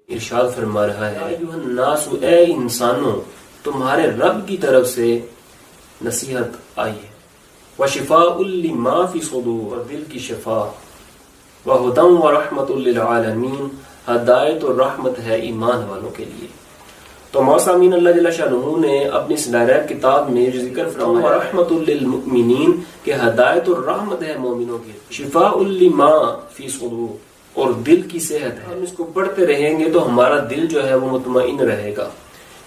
ارشاد فرما رہا ہے الناس، اے انسانوں، تمہارے رب کی طرف سے نصیحت آئی ہے، وشفاء لما فی صدور، اور دل کی شفا، وہدی ورحمۃ للعالمین، ہدایت اور رحمت ہے ایمان والوں کے لیے۔ تو موسامین اللہ جل شانہ نے اپنی اس ڈائریکٹ کتاب میں جو ذکر فرمایا رحمت للمؤمنین کہ ہدایت اور رحمت ہے مومنوں کے، شفاء لما فی صدور، اور دل کی صحت ہے۔ ہم اس کو پڑھتے رہیں گے تو ہمارا دل جو ہے وہ مطمئن رہے گا،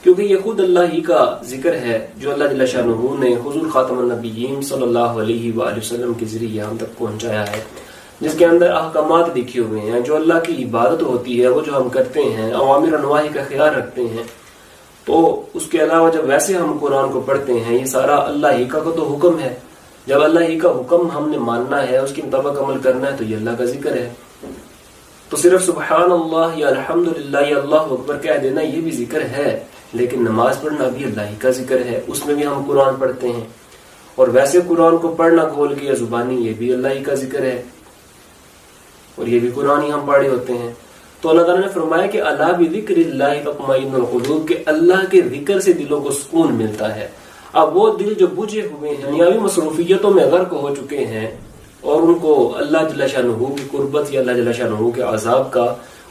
کیونکہ یہ خود اللہ ہی کا ذکر ہے جو اللہ جل شانہ نے حضور خاتم النبیین صلی اللہ علیہ وآلہ وسلم کے ذریعے ہم تک پہنچایا ہے، جس کے اندر احکامات لکھے ہوئے ہیں، جو اللہ کی عبادت ہوتی ہے وہ جو ہم کرتے ہیں، اوامر و نواہی کا خیال رکھتے ہیں۔ تو اس کے علاوہ جب ویسے ہم قرآن کو پڑھتے ہیں، یہ سارا اللہ ہی کا تو حکم ہے، جب اللہ ہی کا حکم ہم نے ماننا ہے، اس کے مطابق عمل کرنا ہے، تو یہ اللہ کا ذکر ہے۔ تو صرف سبحان اللہ یا الحمدللہ یا اللہ اکبر کہہ دینا یہ بھی ذکر ہے، لیکن نماز پڑھنا بھی اللہ ہی کا ذکر ہے، اس میں بھی ہم قرآن پڑھتے ہیں، اور ویسے قرآن کو پڑھنا کھول کے یا زبانی یہ بھی اللہ ہی کا ذکر ہے، اور یہ بھی قرآن ہی ہم پڑھے ہوتے ہیں۔ تو اللہ تعالیٰ نے فرمایا کہ الا بذکر اللہ تطمئن القلوب، کہ اللہ کے ذکر سے دلوں کو سکون ملتا ہے۔ اب وہ دل جو بجھے ہوئے ہیں، دنیاوی مصروفیتوں میں غرق ہو چکے ہیں، اور ان کو اللہ جل شانہ کی قربت یا اللہ جل شانہ کے عذاب کا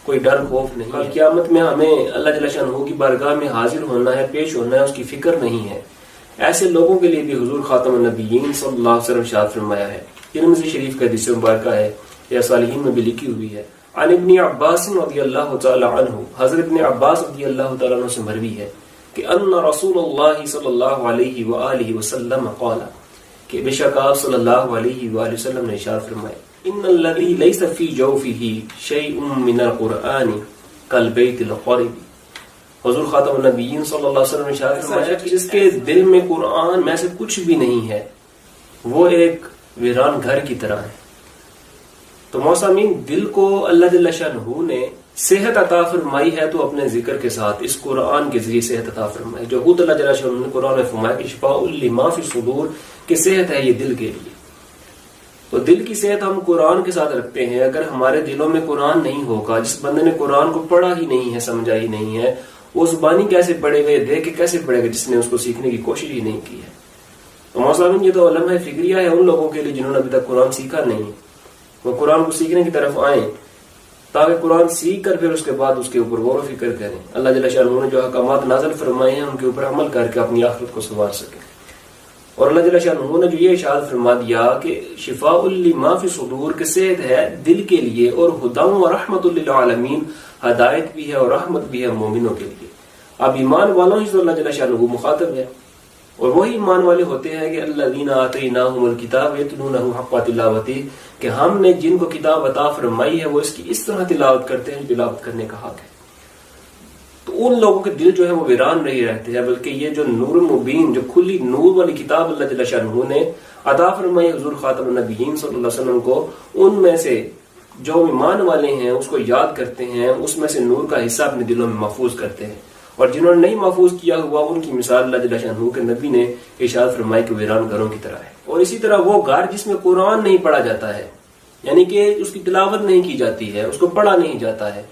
کوئی ڈر خوف نہیں ہے، قیامت میں ہمیں اللہ جل شانہ کی بارگاہ میں حاضر ہونا ہے، پیش ہونا ہے، اس کی فکر نہیں ہے، ایسے لوگوں کے لیے بھی حضور خاتم النبیین صلی اللہ علیہ وسلم ارشاد فرمایا ہے، ترمذی شریف کا حدیث مبارکہ ہے یا صالحین میں بھی لکھی ہوئی ہے، عن ابن عباس رضی اللہ تعالی عنہ، حضرت ابن عباس رضی اللہ تعالی عنہ سے مروی ہے کہ ان رسول اللہ صلی اللہ علیہ وآلہ وسلم قال، کہ بے شک آپ صلی اللہ علیہ وآلہ وسلم نے ارشاد فرمایا ان الذی لیس فی جوفہ شیء من القرآن کالبیت الخرب، حضور خاتم النبیین صلی اللہ علیہ وسلم نے ارشاد فرمایا کہ جس کے دل میں قرآن میں سے کچھ بھی نہیں ہے وہ ایک ویران گھر کی طرح ہے۔ تو موسامین، دل کو اللہ جل شانہ نے صحت عطا فرمائی ہے تو اپنے ذکر کے ساتھ اس قرآن کے ذریعے صحت عطا فرمائی، جو خود اللہ جل شانہ نے قرآن میں فرمایا کہ شفاء لما فی صدور، کہ صحت ہے یہ دل کے لیے۔ تو دل کی صحت ہم قرآن کے ساتھ رکھتے ہیں۔ اگر ہمارے دلوں میں قرآن نہیں ہوگا، جس بندے نے قرآن کو پڑھا ہی نہیں ہے، سمجھا ہی نہیں ہے، وہ زبانی کیسے پڑھے گا، دیکھ کے کیسے پڑھے گا جس نے اس کو سیکھنے کی کوشش ہی نہیں کی ہے۔ تو موسامین، یہ تو علم فکریہ ہے ان لوگوں کے لیے جنہوں نے ابھی تک قرآن سیکھا نہیں، وہ قرآن کو سیکھنے کی طرف آئیں تاکہ قرآن سیکھ کر پھر اس کے بعد اس کے اوپر غور و فکر کریں، اللہ جل شانہ نے جو احکامات نازل فرمائے ہیں ان کے اوپر عمل کر کے اپنی آخرت کو سنوار سکیں۔ اور اللہ جل شانہ نے جو یہ ارشاد فرما دیا کہ شفاء لما فی صدور، کے صحت ہے دل کے لیے، اور ہدی و رحمت للعالمین، ہدایت بھی ہے اور رحمت بھی ہے مومنوں کے لیے۔ اب ایمان والوں ہی تو اللہ جل شانہ مخاطب ہے، اور وہی ایمان والے ہوتے ہیں کہ الذین آتیناہم الکتاب یتلونہ حق تلاوتہ، کہ ہم نے جن کو کتاب عطا فرمائی ہے وہ اس کی اس طرح تلاوت کرتے ہیں، تلاوت کرنے کا حق ہے۔ تو ان لوگوں کے دل جو ہے وہ ویران نہیں رہتے ہیں، بلکہ یہ جو نور مبین، جو کھلی نور والی کتاب اللہ جل شانہ نے عطا فرمائی حضور خاتم النبیین صلی اللہ علیہ وسلم کو، ان میں سے جو ایمان والے ہیں اس کو یاد کرتے ہیں، اس میں سے نور کا حصہ اپنے دلوں میں محفوظ کرتے ہیں، اور جنہوں نے نہیں محفوظ کیا ہوا ان کی مثال اللہ جل شانہ کے نبی نے ارشاد فرمائی کہ ویران گھروں کی طرح ہے۔ اور اسی طرح وہ گھر جس میں قرآن نہیں پڑھا جاتا ہے، یعنی کہ اس کی تلاوت نہیں کی جاتی ہے، اس کو پڑھا نہیں جاتا ہے،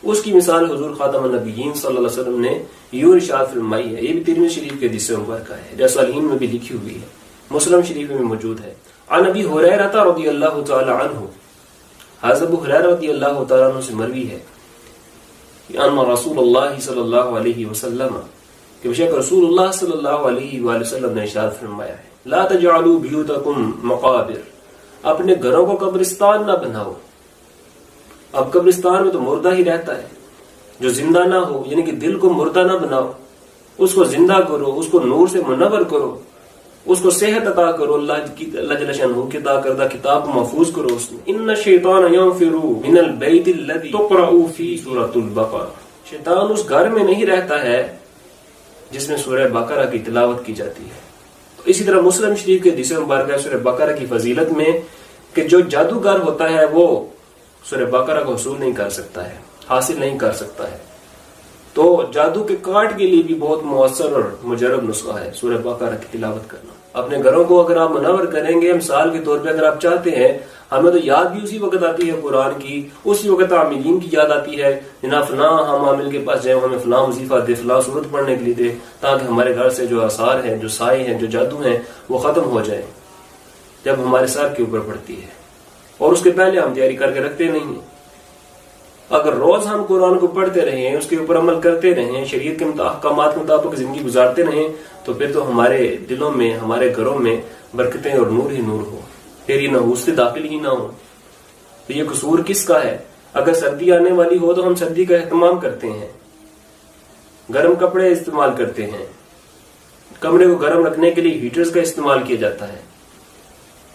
اس کی مثال حضور خاتم النبیین صلی اللہ علیہ وسلم نے یوں ارشاد فرمائی ہے۔ یہ بھی ترمذی شریف کے حدیث مبارکہ ہے، جو صحیحین میں بھی لکھی ہوئی ہے، مسلم شریف میں موجود ہے۔ عن ابی ہریرہ رضی اللہ تعالی عنہ، حضرت ابو ہریرہ رضی اللہ تعالی عنہ سے مروی ہے کہ ان رسول اللہ صلی اللہ علیہ وسلم، کہ بے شک رسول اللہ صلی اللہ علیہ وآلہ وسلم نے ارشاد فرمایا ہے لا تجعلوا بیوتکم مقابر، اپنے گھروں کو قبرستان نہ بناؤ۔ اب قبرستان میں تو مردہ ہی رہتا ہے جو زندہ نہ ہو، یعنی کہ دل کو مردہ نہ بناؤ، اس کو زندہ کرو، اس کو نور سے منور کرو، اس کو صحت عطا کرو، اللہ جل شانہ کی عطا کردہ کتاب کو محفوظ کرو اس میں۔ ان الشیطان ینفر من البیت الذی تقرأ فی سورۃ البقرہ، شیطان اس گھر میں نہیں رہتا ہے جس میں سورہ بقرہ کی تلاوت کی جاتی ہے۔ تو اسی طرح مسلم شریف کے حدیث مبارکہ سورہ بقرہ کی فضیلت میں کہ جو جادوگر ہوتا ہے وہ سورہ بقرہ کو حصول نہیں کر سکتا ہے، حاصل نہیں کر سکتا ہے۔ تو جادو کے کاٹ کے لیے بھی بہت مؤثر اور مجرب نسخہ ہے سورہ بقرہ کی تلاوت کرنا۔ اپنے گھروں کو اگر آپ منور کریں گے، مثال کے طور پہ اگر آپ چاہتے ہیں ہمیں تو یاد بھی اسی وقت آتی ہے قرآن کی، اسی وقت عاملین کی یاد آتی ہے، جناب فلاں ہم عامل کے پاس جائیں، ہمیں فلاں وظیفہ دے، فلاں صورت پڑھنے کے لیے دے، تاکہ ہمارے گھر سے جو آثار ہیں، جو سائے ہیں، جو جادو ہیں، وہ ختم ہو جائیں جب ہمارے سر کے اوپر پڑتی ہے، اور اس کے پہلے ہم تیاری کر کے رکھتے نہیں ہیں۔ اگر روز ہم قرآن کو پڑھتے رہیں، اس کے اوپر عمل کرتے رہیں، شریعت کے احکامات کے مطابق زندگی گزارتے رہیں، تو پھر تو ہمارے دلوں میں، ہمارے گھروں میں برکتیں اور نور ہی نور ہو، پھر یہ نحوست داخل ہی نہ ہو۔ تو یہ قصور کس کا ہے؟ اگر سردی آنے والی ہو تو ہم سردی کا اہتمام کرتے ہیں، گرم کپڑے استعمال کرتے ہیں، کمرے کو گرم رکھنے کے لیے ہیٹرز کا استعمال کیا جاتا ہے،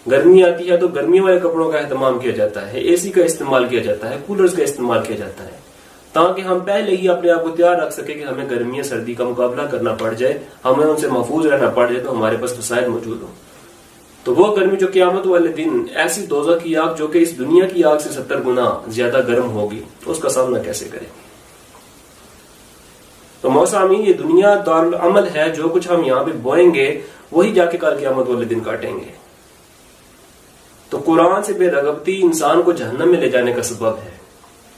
گرمی آتی ہے تو گرمی والے کپڑوں کا اہتمام کیا جاتا ہے، اے سی کا استعمال کیا جاتا ہے، کولرز کا استعمال کیا جاتا ہے، تاکہ ہم پہلے ہی اپنے آپ کو تیار رکھ سکیں کہ ہمیں گرمی یا سردی کا مقابلہ کرنا پڑ جائے، ہمیں ان سے محفوظ رہنا پڑ جائے، تو ہمارے پاس وسائل موجود ہوں۔ تو وہ گرمی جو قیامت والے دن ایسی دوزخ کی آگ جو کہ اس دنیا کی آگ سے 70 گنا زیادہ گرم ہوگی، اس کا سامنا کیسے کریں گے؟ تو موسامین، یہ دنیا دارالعمل ہے، جو کچھ ہم یہاں پہ بوئیں گے وہی جا کے کل قیامت والے دن کاٹیں گے۔ تو قرآن سے بے رغبتی انسان کو جہنم میں لے جانے کا سبب ہے،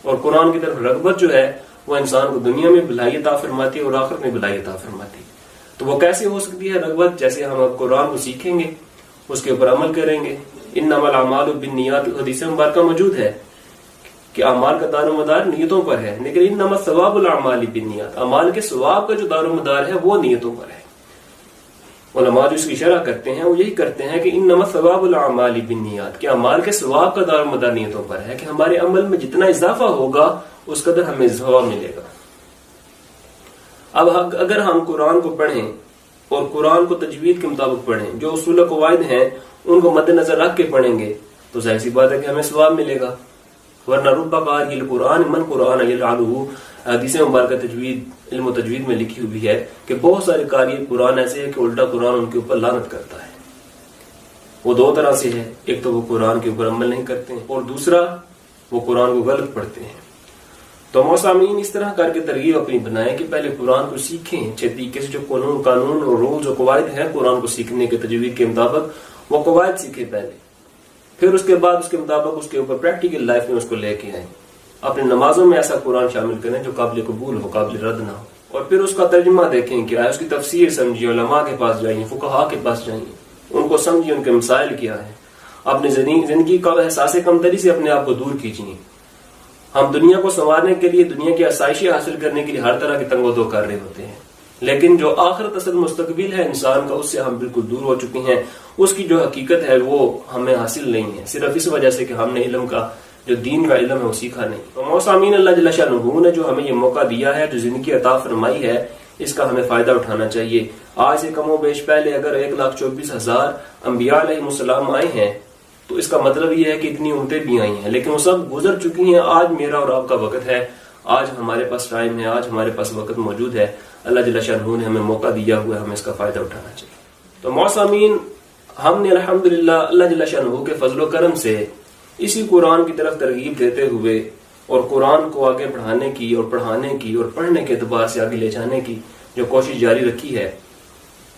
اور قرآن کی طرف رغبت جو ہے وہ انسان کو دنیا میں بھلائی عطا فرماتی ہے اور آخرت میں بھلائی عطا فرماتی ہے۔ تو وہ کیسے ہو سکتی ہے رغبت؟ جیسے ہم اب قرآن کو سیکھیں گے، اس کے اوپر عمل کریں گے۔ انما الاعمال بالنیات، حدیث مبارکہ موجود ہے کہ اعمال کا دار و مدار نیتوں پر ہے، لیکن انما ثواب الاعمال بالنیات، اعمال کے ثواب کا جو دار و مدار ہے وہ نیتوں پر ہے۔ علماء جو اس کی شرح کرتے ہیں وہ یہی کرتے ہیں کہ انما ثواب الاعمال بالنیات، کہ اعمال کے ثواب کا دار و مدار نیتوں پر ہے، کہ ہمارے عمل میں جتنا اضافہ ہوگا اس قدر ہمیں ثواب ملے گا۔ اب اگر ہم قرآن کو پڑھیں اور قرآن کو تجوید کے مطابق پڑھیں، جو اصول و قواعد ہیں ان کو مد نظر رکھ کے پڑھیں گے، تو ظاہر سی بات ہے کہ ہمیں ثواب ملے گا۔ ورنہ رب قاری القرآن من قرآن یلعنہ، حدیث مبارکہ تجوید، علم و تجوید میں لکھی ہوئی ہے کہ بہت سارے قاری قرآن ایسے ہیں کہ الٹا قرآن ان کے اوپر لعنت کرتا ہے۔ وہ دو طرح سے ہے، ایک تو وہ قرآن کے اوپر عمل نہیں کرتے ہیں، اور دوسرا وہ قرآن کو غلط پڑھتے ہیں۔ تو موسامین، اس طرح کر کے ترغیب اپنی بنائیں کہ پہلے قرآن کو سیکھیں اچھے طریقے سے، جو قانون اور رولز اور قواعد ہیں قرآن کو سیکھنے کے تجوید کے مطابق، وہ قواعد سیکھیں پہلے، پھر اس کے بعد اس کے مطابق اس کے اوپر پریکٹیکل لائف میں اس کو لے کے آئیں۔ اپنے نمازوں میں ایسا قرآن شامل کریں جو قابل قبول ہو، قابل رد نہ ہو، اور پھر اس کا ترجمہ دیکھیں کہ اس کی تفسیر سمجھیں، علماء کے پاس جائیں، فقہاء کے پاس جائیں، ان کو سمجھیں، ان کے مسائل کیا ہیں، اپنی زندگی کا احساس کمتری سے اپنے آپ کو دور کیجیے۔ ہم دنیا کو سنوارنے کے لیے، دنیا کی آسائشیں حاصل کرنے کے لیے ہر طرح کے تنگ و دو کر رہے ہوتے ہیں، لیکن جو آخرت اصل مستقبل ہے انسان کا، اس سے ہم بالکل دور ہو چکے ہیں۔ اس کی جو حقیقت ہے وہ ہمیں حاصل نہیں ہے، صرف اس وجہ سے کہ ہم نے علم کا، جو دین کا علم ہے وہ سیکھا نہیں۔ تو موسامین، اللہ جل شانہ نے جو ہمیں یہ موقع دیا ہے، جو زندگی عطا فرمائی ہے، اس کا ہمیں فائدہ اٹھانا چاہیے۔ آج سے کم و بیش پہلے اگر 1,24,000 انبیاء علیہ السلام آئے ہیں تو اس کا مطلب یہ ہے کہ اتنی امتیں بھی آئی ہیں، لیکن وہ سب گزر چکی ہیں۔ آج میرا اور آپ کا وقت ہے، آج ہمارے پاس ٹائم ہے، آج ہمارے پاس وقت موجود ہے۔ اللہ جل شانہ نے ہمیں موقع دیا ہوا ہے، ہمیں اس کا فائدہ اٹھانا چاہیے۔ تو موسامین، ہم نے الحمدللہ اللہ جل شانہ کے فضل و کرم سے اسی قرآن کی طرف ترغیب دیتے ہوئے اور قرآن کو آگے بڑھانے کی اور پڑھانے کی اور پڑھنے کے اعتبار سے آگے لے جانے کی جو کوشش جاری رکھی ہے،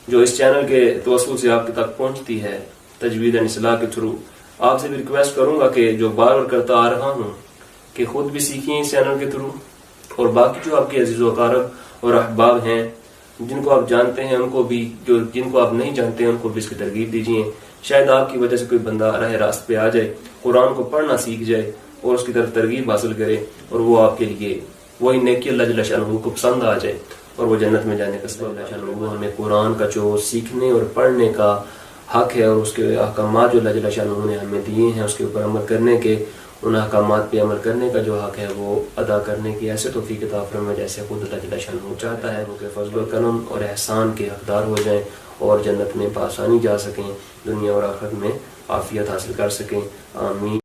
جو اس چینل کے توسط سے آپ تک پہنچتی ہے تجوید اصلاح کے تھرو، آپ سے بھی ریکویسٹ کروں گا کہ جو بار بار کرتا آ رہا ہوں کہ خود بھی سیکھیں اس چینل کے تھرو، اور باقی جو آپ کے عزیز و اقارب اور احباب ہیں جن کو آپ جانتے ہیں ان کو بھی، جو جن کو آپ نہیں جانتے ہیں ان کو بھی اس کی ترغیب دیجیے۔ شاید آپ کی وجہ سے کوئی بندہ راہ راست پہ آ جائے، قرآن کو پڑھنا سیکھ جائے اور اس کی طرف ترغیب حاصل کرے، اور وہ آپ کے لیے وہی نیکی اللہ جل شانہ کو پسند آ جائے اور وہ جنت میں جانے کا سبب۔ اللہ شانہ ہمیں قرآن کا جو سیکھنے اور پڑھنے کا حق ہے اور اس کے احکامات جو اللہ جل شانہ نے ہمیں دیے ہیں اس کے اوپر عمل کرنے کے، ان احکامات پہ عمل کرنے کا جو حق ہے وہ ادا کرنے کی ایسے توفیق عطا فرمائے جیسے خود اللہ جل شانہ چاہتا ہے، وہ کہ فضل و کرم اور احسان کے حقدار ہو جائیں اور جنت میں بآسانی جا سکیں، دنیا اور آخرت میں عافیت حاصل کر سکیں۔ آمین۔